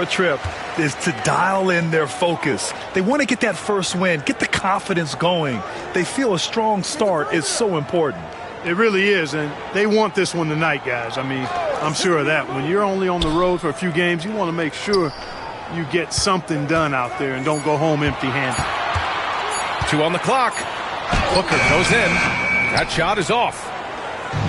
trip is to dial in their focus. They want to get that first win, get the confidence going. They feel a strong start is so important. It really is, and they want this one tonight, guys. I mean, I'm sure of that. When you're only on the road for a few games, you want to make sure you get something done out there and don't go home empty-handed. 2 on the clock. Booker goes in. That shot is off.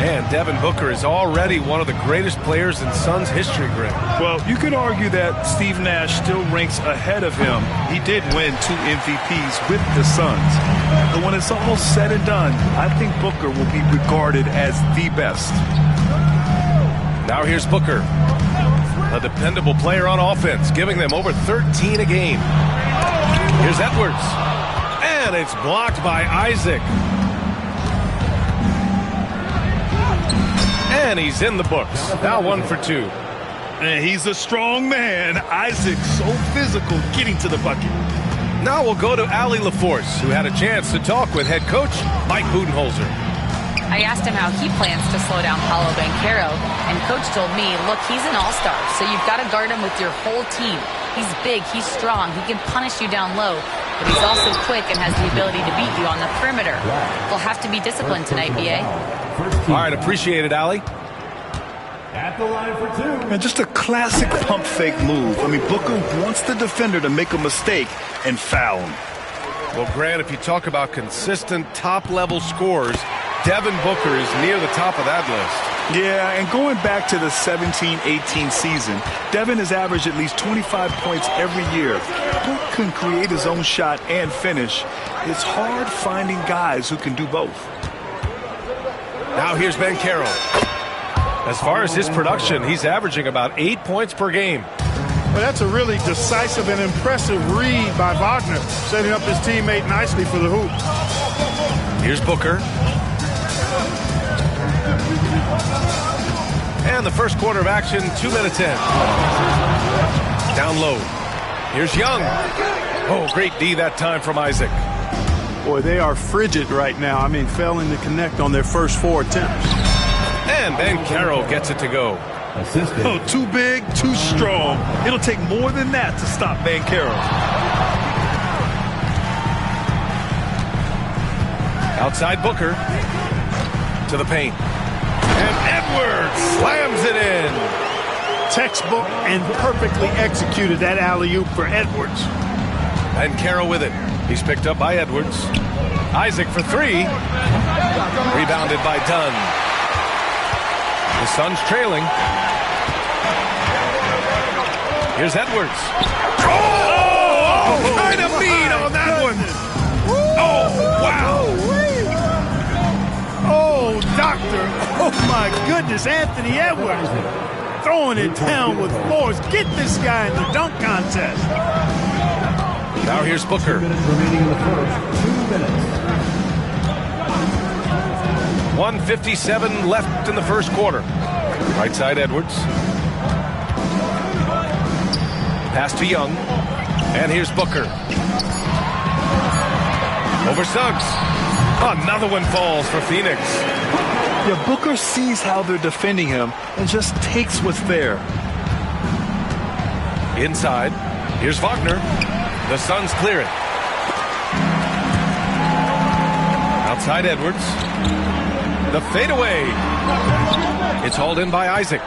And Devin Booker is already one of the greatest players in Suns history, Greg. Well, you could argue that Steve Nash still ranks ahead of him. He did win 2 MVPs with the Suns. But when it's almost said and done, I think Booker will be regarded as the best. Now here's Booker, a dependable player on offense, giving them over 13 a game. Here's Edwards. And it's blocked by Isaac. And he's in the books. Now 1 for 2. And he's a strong man. Isaac so physical getting to the bucket. Now we'll go to Allie LaForce, who had a chance to talk with head coach Mike Budenholzer. I asked him how he plans to slow down Paolo Banchero, and coach told me, look, he's an all-star, so you've got to guard him with your whole team. He's big, he's strong, he can punish you down low, but he's also quick and has the ability to beat you on the perimeter. We'll have to be disciplined tonight, B.A. All right, appreciate it, Allie. At the line for 2. And just a classic pump fake move. I mean, Booker wants the defender to make a mistake and foul him. Well, Grant, if you talk about consistent top-level scores, Devin Booker is near the top of that list. Yeah, and going back to the 17-18 season, Devin has averaged at least 25 points every year. Booker can create his own shot and finish. It's hard finding guys who can do both. Now here's Banchero. As far as his production, he's averaging about 8 points per game. Well, that's a really decisive and impressive read by Wagner, setting up his teammate nicely for the hoop. Here's Booker. And the first quarter of action, 2 minutes in. Down low. Here's Young. Oh, great D that time from Isaac. Boy, they are frigid right now. I mean, failing to connect on their first 4 attempts. And Banchero gets it to go. Oh, too big, too strong. It'll take more than that to stop Banchero. Outside Booker. To the paint. And Edwards slams it in. Textbook and perfectly executed that alley-oop for Edwards. Banchero with it. He's picked up by Edwards. Isaac for 3. Rebounded by Dunn. The Suns trailing. Here's Edwards. Oh, kind of mean on that one. Oh, wow. Oh, doctor. Oh, my goodness, Anthony Edwards. Throwing it down with force. Get this guy in the dunk contest. Now here's Booker. 2 minutes remaining in the first. 2 minutes. 1:57 left in the first quarter. Right side Edwards. Pass to Young. And here's Booker. Over Suggs. Another one falls for Phoenix. Yeah, Booker sees how they're defending him and just takes what's there. Inside. Here's Wagner. The Suns clear it. Outside Edwards. The fadeaway. It's hauled in by Isaac.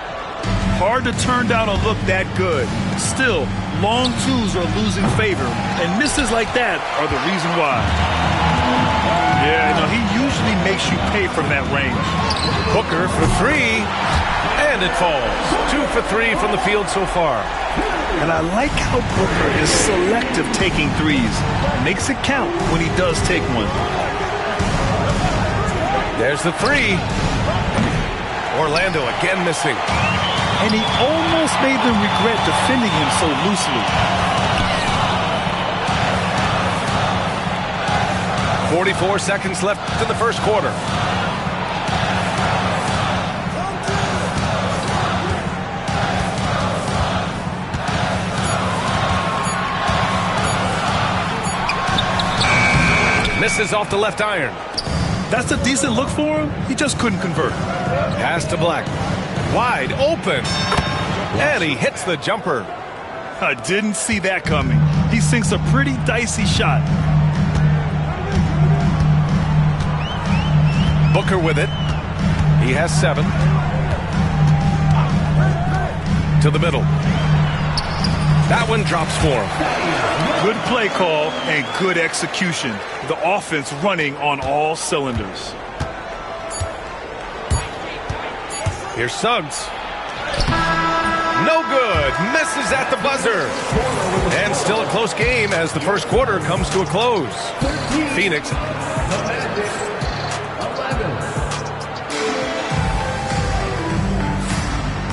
Hard to turn down a look that good. Still, long twos are losing favor, and misses like that are the reason why. Yeah, no, he usually makes you pay from that range. Booker for 3. And it falls. 2 for 3 from the field so far. And I like how Booker is selective taking threes. Makes it count when he does take one. There's the 3. Orlando again missing. And he almost made them regret defending him so loosely. 44 seconds left in the first quarter. Misses off the left iron. That's a decent look for him. He just couldn't convert. Pass to Black. Wide open. And he hits the jumper. I didn't see that coming. He sinks a pretty dicey shot. Booker with it. He has 7. To the middle. That one drops for him. Good play call and good execution. The offense running on all cylinders. Here's Suggs. No good. Misses at the buzzer. And still a close game as the first quarter comes to a close. Phoenix.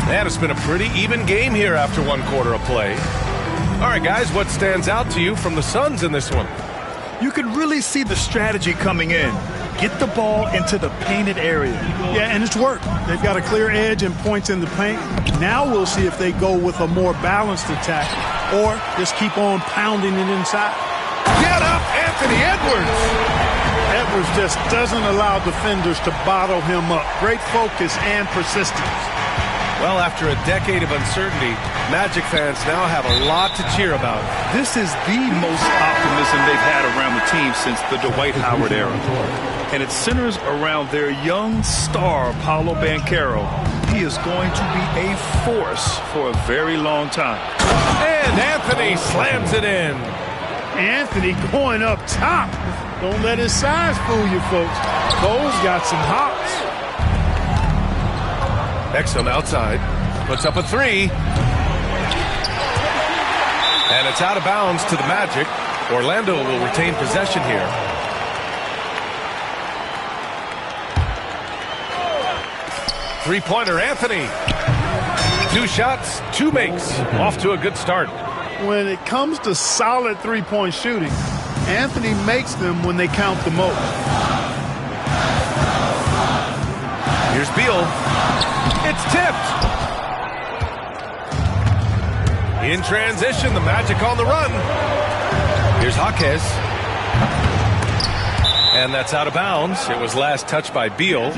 And it's been a pretty even game here after one quarter of play. All right, guys, what stands out to you from the Suns in this one? You can really see the strategy coming in. Get the ball into the painted area. Yeah, and it's worked. They've got a clear edge and points in the paint. Now we'll see if they go with a more balanced attack or just keep on pounding it inside. Get up, Anthony Edwards! Edwards just doesn't allow defenders to bottle him up. Great focus and persistence. Well, after a decade of uncertainty, Magic fans now have a lot to cheer about. This is the most optimism they've had around the team since the Dwight Howard era. And it centers around their young star, Paolo Banchero. He is going to be a force for a very long time. And Anthony slams it in. Anthony going up top. Don't let his size fool you, folks. Cole's got some hops. Exum outside, puts up a 3. And it's out of bounds to the Magic. Orlando will retain possession here. Three-pointer, Anthony. 2 shots, 2 makes. Off to a good start. When it comes to solid three-point shooting, Anthony makes them when they count the most. Here's Beal. It's tipped. In transition, the Magic on the run. Here's Jaquez. And that's out of bounds. It was last touched by Beal.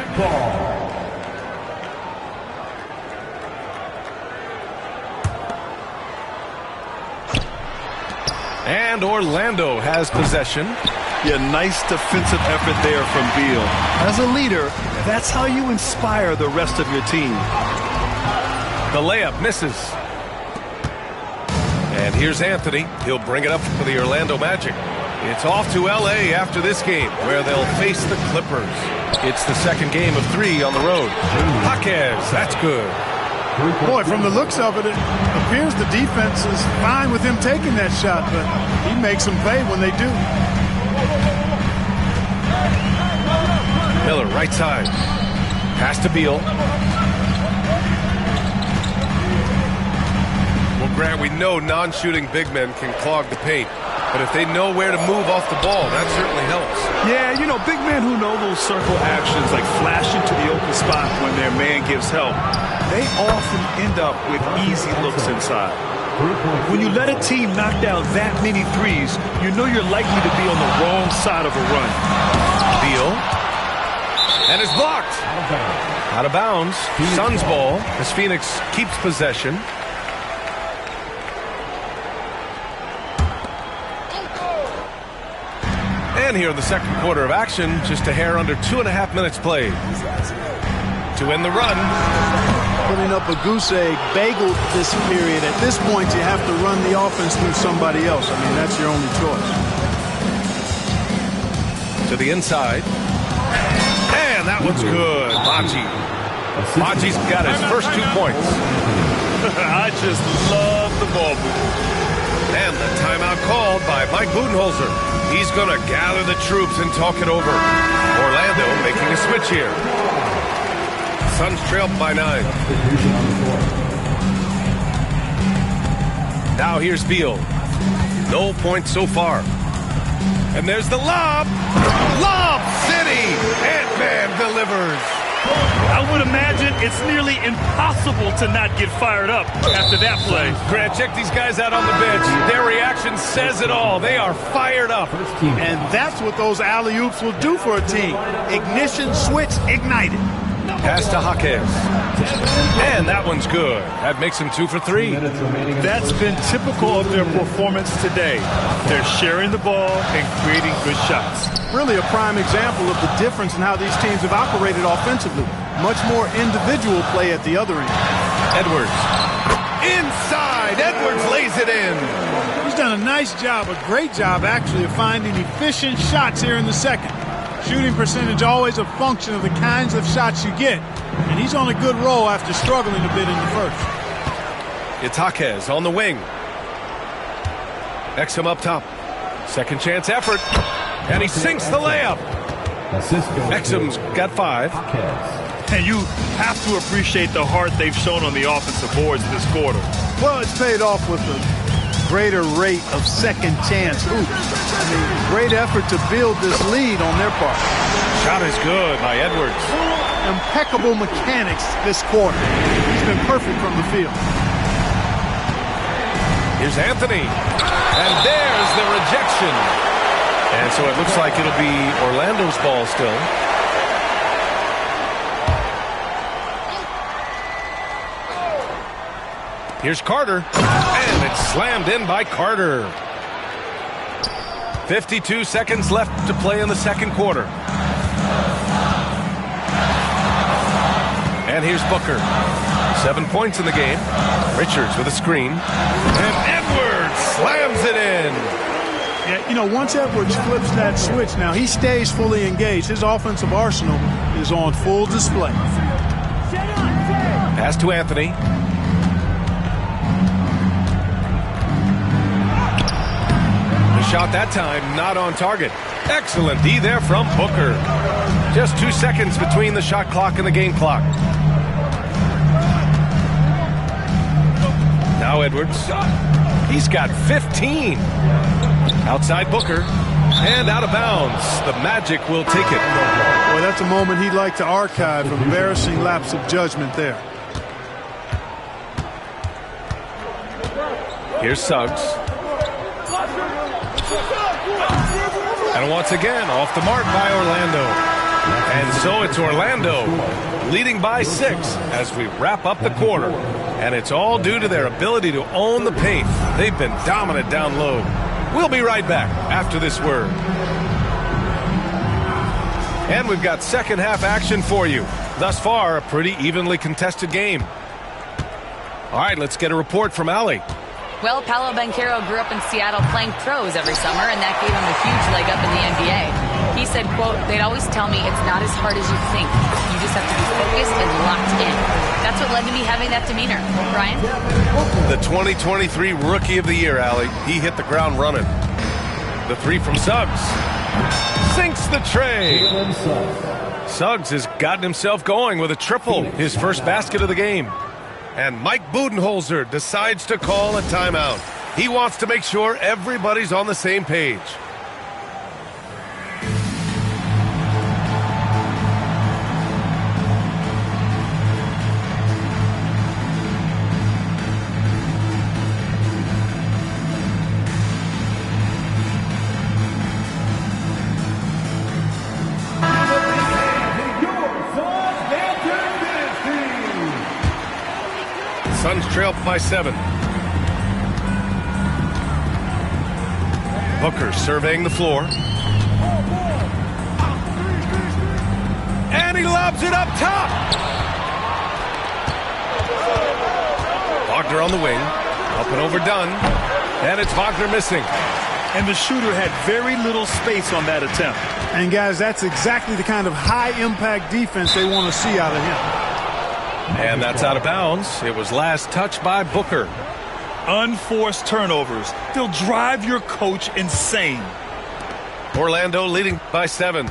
And Orlando has possession. Yeah, nice defensive effort there from Beal. As a leader, that's how you inspire the rest of your team. The layup misses. And here's Anthony. He'll bring it up for the Orlando Magic. It's off to L.A. after this game, where they'll face the Clippers. It's the second game of 3 on the road. Jaquez, that's good. Boy, from the looks of it, it appears the defense is fine with him taking that shot, but he makes them pay when they do. Miller, right side. Pass to Beal. Well, Grant, we know non-shooting big men can clog the paint. But if they know where to move off the ball, that certainly helps. Yeah, you know, big men who know those circle actions, like flashing to the open spot when their man gives help, they often end up with easy looks inside. When you let a team knock down that many threes, you know you're likely to be on the wrong side of a run. Beal. And it's blocked. Out of bounds. Suns ball as Phoenix keeps possession. And here in the second quarter of action, just a hair under 2.5 minutes played. To end the run. Putting up a goose egg, bagel this period. At this point, you have to run the offense through somebody else. I mean, that's your only choice. To the inside. And that one's good. Maji's got his first 2 points. I just love the ball movement. And the timeout called by Mike Budenholzer. He's going to gather the troops and talk it over. Orlando making a switch here. Suns trailed by 9. Now here's Beal. No points so far. And there's the lob. Lob City. Ant-Man delivers. I would imagine it's nearly impossible to not get fired up after that play. Grant, check these guys out on the bench. Their reaction says it all. They are fired up. And that's what those alley-oops will do for a team. Ignition switch ignited. Pass to Jaquez. And that one's good. That makes him 2 for 3. That's been typical of their performance today. They're sharing the ball and creating good shots. Really a prime example of the difference in how these teams have operated offensively. Much more individual play at the other end. Edwards. Inside. Edwards lays it in. He's done a nice job, a great job actually, of finding efficient shots here in the second. Shooting percentage always a function of the kinds of shots you get. And he's on a good roll after struggling a bit in the first. It's Jaquez on the wing. Exum up top. Second chance effort. And he sinks the layup. Exum's got 5. And you have to appreciate the heart they've shown on the offensive boards this quarter. Well, it's paid off with a greater rate of second chance hoops. I mean, great effort to build this lead on their part. Shot is good by Edwards. Impeccable mechanics this quarter. He's been perfect from the field. Here's Anthony. And there's the rejection. And so it looks like it'll be Orlando's ball still. Here's Carter. And it's slammed in by Carter. 52 seconds left to play in the second quarter. And here's Booker. 7 points in the game. Richards with a screen. And Edwards slams it in. Yeah, you know, once Edwards flips that switch now, he stays fully engaged. His offensive arsenal is on full display. Pass to Anthony. The shot that time not on target. Excellent D there from Booker. Just 2 seconds between the shot clock and the game clock. Now Edwards. He's got 15. Outside Booker. And out of bounds. The Magic will take it. Boy, that's a moment he'd like to archive. Embarrassing lapse of judgment there. Here's Suggs. And once again, off the mark by Orlando. And so it's Orlando leading by 6 as we wrap up the quarter. And it's all due to their ability to own the paint. They've been dominant down low. We'll be right back after this word. And we've got second half action for you. Thus far, a pretty evenly contested game. All right, let's get a report from Allie. Well, Paolo Banchero grew up in Seattle playing pros every summer, and that gave him a huge leg up in the NBA. He said, quote, "They'd always tell me it's not as hard as you think. You just have to be focused and locked in." That's what led to me having that demeanor. Brian? The 2023 Rookie of the Year, Allie. He hit the ground running. The 3 from Suggs. Sinks the tray. Suggs has gotten himself going with a triple, his first basket of the game. And Mike Budenholzer decides to call a timeout. He wants to make sure everybody's on the same page. Suns trail by 7. Booker surveying the floor. And he lobs it up top. Wagner on the wing. Up and overdone. And it's Wagner missing. And the shooter had very little space on that attempt. And guys, that's exactly the kind of high-impact defense they want to see out of him. And that's out of bounds. It was last touched by Booker. Unforced turnovers. They'll drive your coach insane. Orlando leading by 7.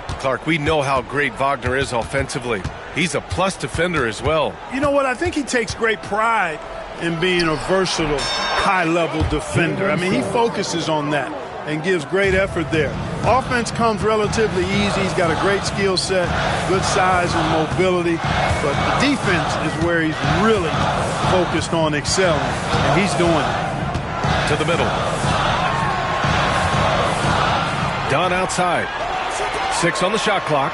Clark, we know how great Wagner is offensively. He's a plus defender as well. You know what? I think he takes great pride in being a versatile, high-level defender. I mean, he focuses on that and gives great effort there. Offense comes relatively easy. He's got a great skill set, good size and mobility. But the defense is where he's really focused on excelling, and he's doing it. To the middle. Dunn outside. 6 on the shot clock.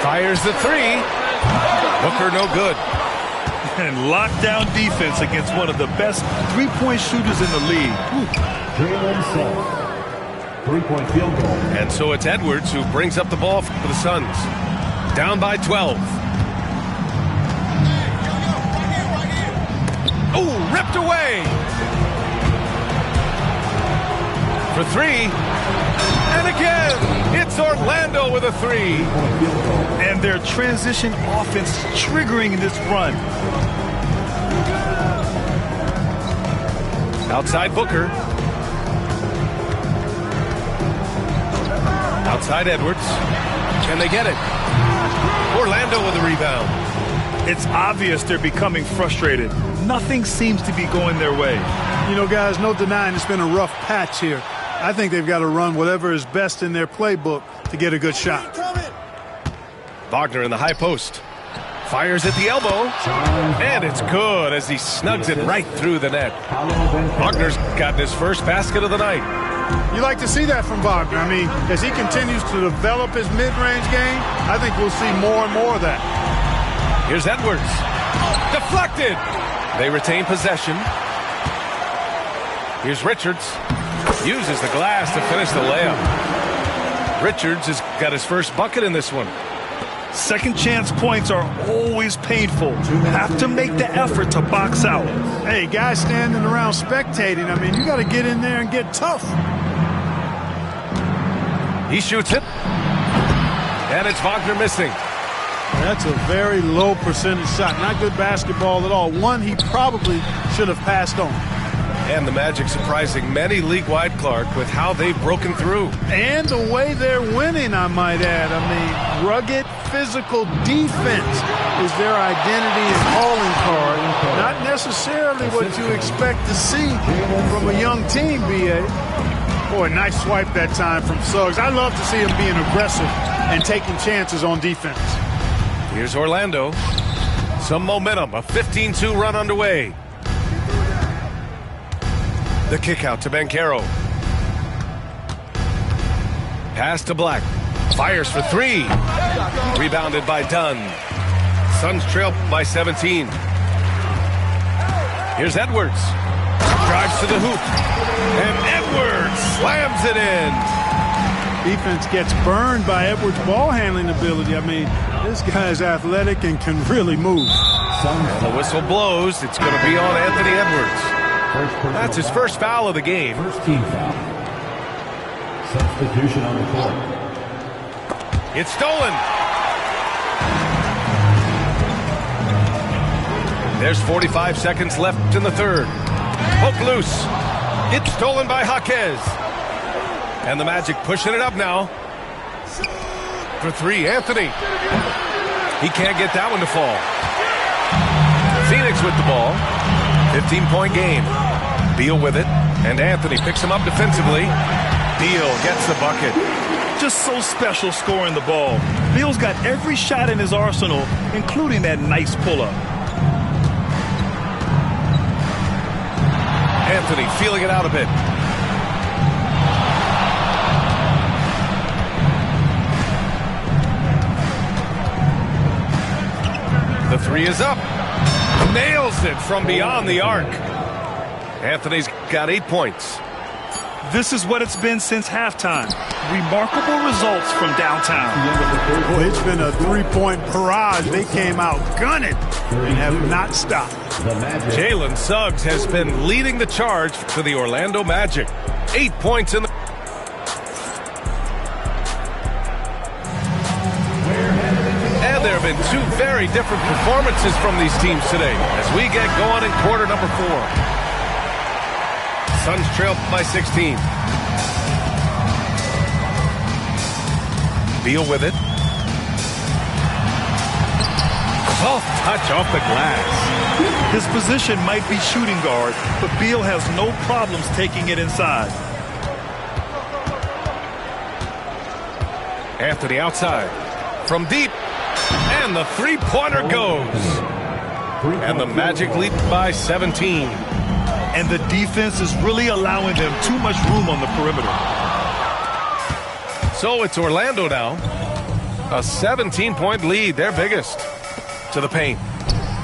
Fires the three. Booker no good. And lockdown defense against one of the best three-point shooters in the league. Jalen Suggs. 3-point field goal. And so it's Edwards who brings up the ball for the Suns. Down by 12. Oh, ripped away. For three. And again, it's Orlando with a three. And their transition offense triggering this run. Outside Booker. Outside Edwards. Can they get it? Orlando with the rebound. It's obvious they're becoming frustrated. Nothing seems to be going their way. You know, guys, no denying it's been a rough patch here. I think they've got to run whatever is best in their playbook to get a good shot. Wagner in the high post. Fires at the elbow. And it's good as he snugs it right through the net. Wagner's gotten his first basket of the night. You like to see that from Wagner. I mean, as he continues to develop his mid-range game, I think we'll see more and more of that. Here's Edwards. Deflected. They retain possession. Here's Richards. Uses the glass to finish the layup. Richards has got his first bucket in this one. Second chance points are always painful. Have to make the effort to box out. Hey, guys standing around spectating, I mean, you got to get in there and get tough. He shoots it. And it's Wagner missing. That's a very low percentage shot. Not good basketball at all. One he probably should have passed on. And the Magic surprising many league-wide, Clark, with how they've broken through. And the way they're winning, I might add. I mean, rugged physical defense is their identity and calling card. Not necessarily what you expect to see from a young team, B.A. Boy, nice swipe that time from Suggs. I love to see him being aggressive and taking chances on defense. Here's Orlando. Some momentum, a 15-2 run underway. The kick out to Banchero. Pass to Black. Fires for three. Rebounded by Dunn. Suns trail by 17. Here's Edwards. Drives to the hoop. And Edwards slams it in. Defense gets burned by Edwards' ball handling ability. I mean, this guy's athletic and can really move. The whistle blows. It's going to be on Anthony Edwards. That's his first foul of the game. First team foul. Substitution on the court. It's stolen. There's 45 seconds left in the third. Poke loose. It's stolen by Jaquez. And the Magic pushing it up now. For three, Anthony. He can't get that one to fall. Phoenix with the ball. 15-point game. Beal with it, and Anthony picks him up defensively. Beal gets the bucket. Just so special scoring the ball. Beal's got every shot in his arsenal, including that nice pull-up. Anthony feeling it out a bit. The three is up. Nails it from beyond the arc. Anthony's got 8 points. This is what it's been since halftime. Remarkable results from downtown. Boy, it's been a three-point barrage. They came out gunning and have not stopped. Jalen Suggs has been leading the charge for the Orlando Magic. 8 points in the... And there have been two very different performances from these teams today as we get going in quarter number 4. Suns trail by 16. Beal with it. Soft touch off the glass. His position might be shooting guard, but Beal has no problems taking it inside. Anthony outside. From deep. And the three-pointer goes. And the Magic lead by 17. And the defense is really allowing them too much room on the perimeter. So it's Orlando now. A 17-point lead, their biggest. To the paint.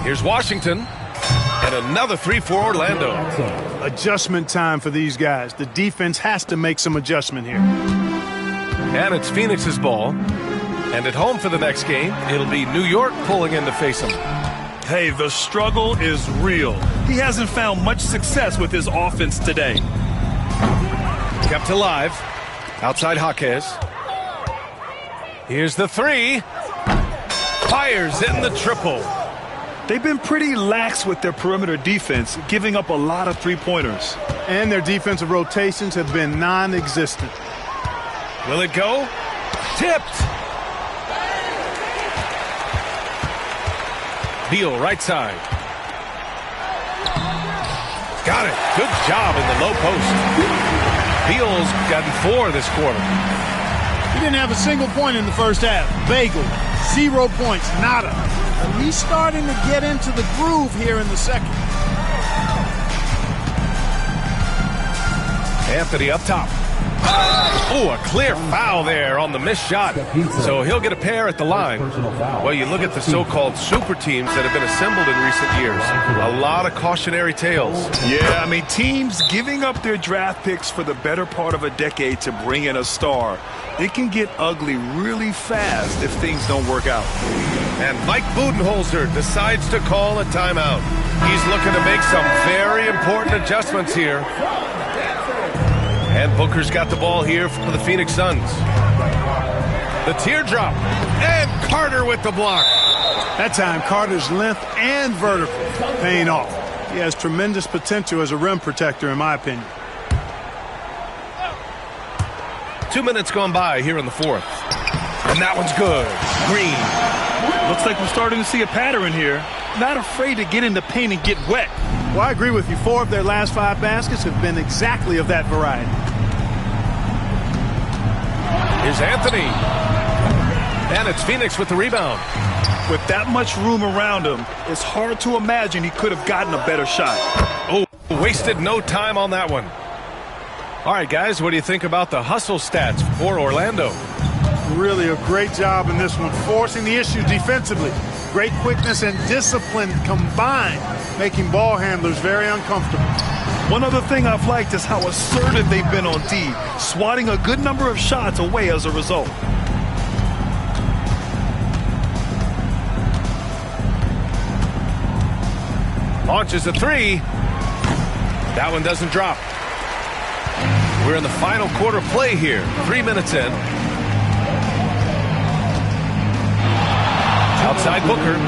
Here's Washington. And another three for Orlando. Adjustment time for these guys. The defense has to make some adjustment here. And it's Phoenix's ball. And at home for the next game, it'll be New York pulling in to face them. Hey, the struggle is real. He hasn't found much success with his offense today. Kept alive. Outside Jaquez. Here's the three. Fires in the triple. They've been pretty lax with their perimeter defense, giving up a lot of three-pointers. And their defensive rotations have been non-existent. Will it go? Tipped. Beal, right side. Got it. Good job in the low post. Beal's gotten 4 this quarter. He didn't have a single point in the first half. Bagel, 0 points, nada. And he's starting to get into the groove here in the second. Anthony up top. Oh, a clear foul there on the missed shot. So he'll get a pair at the line. Well, you look at the so-called super teams that have been assembled in recent years. A lot of cautionary tales. Yeah, I mean, teams giving up their draft picks for the better part of a decade to bring in a star. It can get ugly really fast if things don't work out. And Mike Budenholzer decides to call a timeout. He's looking to make some very important adjustments here. And Booker's got the ball here for the Phoenix Suns. The teardrop. And Carter with the block. That time, Carter's length and vertical paying off. He has tremendous potential as a rim protector, in my opinion. 2 minutes gone by here in the fourth. And that one's good. Green. Looks like we're starting to see a pattern here. Not afraid to get in the paint and get wet. Well, I agree with you. 4 of their last 5 baskets have been exactly of that variety. Here's Anthony. And it's Phoenix with the rebound. With that much room around him, it's hard to imagine he could have gotten a better shot. Oh, wasted no time on that one. All right, guys, what do you think about the hustle stats for Orlando? Really a great job in this one, forcing the issue defensively. Great quickness and discipline combined, making ball handlers very uncomfortable. One other thing I've liked is how assertive they've been on D, swatting a good number of shots away as a result. Launches a three. That one doesn't drop. We're in the final quarter play here. 3 minutes in. Outside Booker.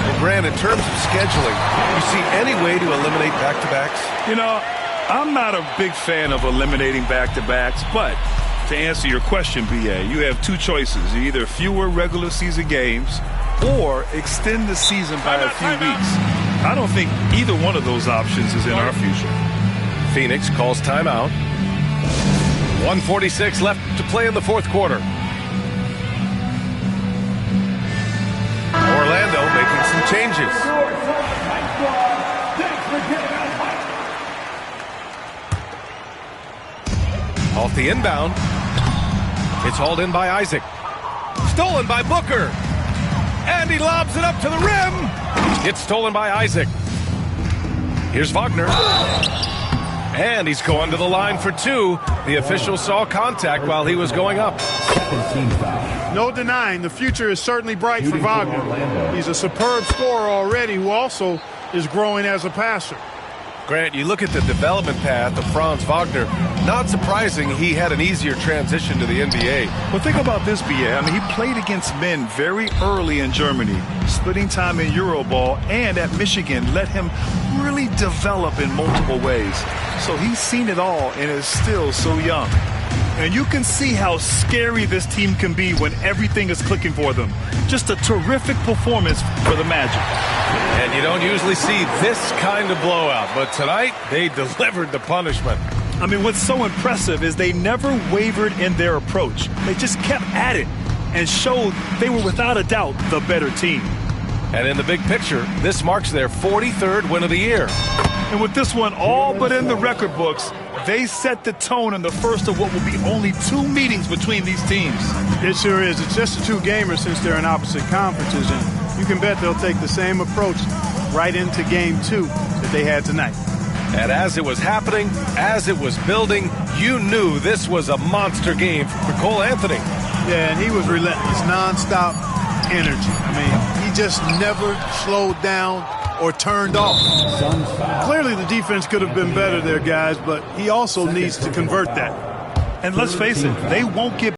Well, Grant, in terms of scheduling, you see any way to eliminate back-to-backs? You know, I'm not a big fan of eliminating back-to-backs, but to answer your question, B.A., you have 2 choices. Either fewer regular season games or extend the season by a few weeks. I don't think either one of those options is in our future. Phoenix calls timeout. 1:46 left to play in the fourth quarter. Orlando making some changes. Off the inbound. It's hauled in by Isaac. Stolen by Booker. And he lobs it up to the rim. It's stolen by Isaac. Here's Wagner. And he's going to the line for 2. The official saw contact while he was going up. No denying the future is certainly bright for Wagner. He's a superb scorer already who also is growing as a passer. Grant, you look at the development path of Franz Wagner, not surprising he had an easier transition to the NBA. Well, think about this, B.A. I mean, he played against men very early in Germany, splitting time in Euroball, and at Michigan let him really develop in multiple ways. So he's seen it all and is still so young. And you can see how scary this team can be when everything is clicking for them. Just a terrific performance for the Magic. And you don't usually see this kind of blowout, but tonight they delivered the punishment. I mean, what's so impressive is they never wavered in their approach. They just kept at it and showed they were without a doubt the better team. And in the big picture, this marks their 43rd win of the year. And with this one all but in the record books, they set the tone in the first of what will be only 2 meetings between these teams. It sure is. It's just a 2-gamer since they're in opposite conferences, and you can bet they'll take the same approach right into game 2 that they had tonight. And as it was happening, as it was building, you knew this was a monster game for Cole Anthony. Yeah, and he was relentless, nonstop energy. I mean, he just never slowed down or turned off. Suns foul. Clearly the defense could have been better there, guys, but he also needs to convert that. And let's face it, they won't get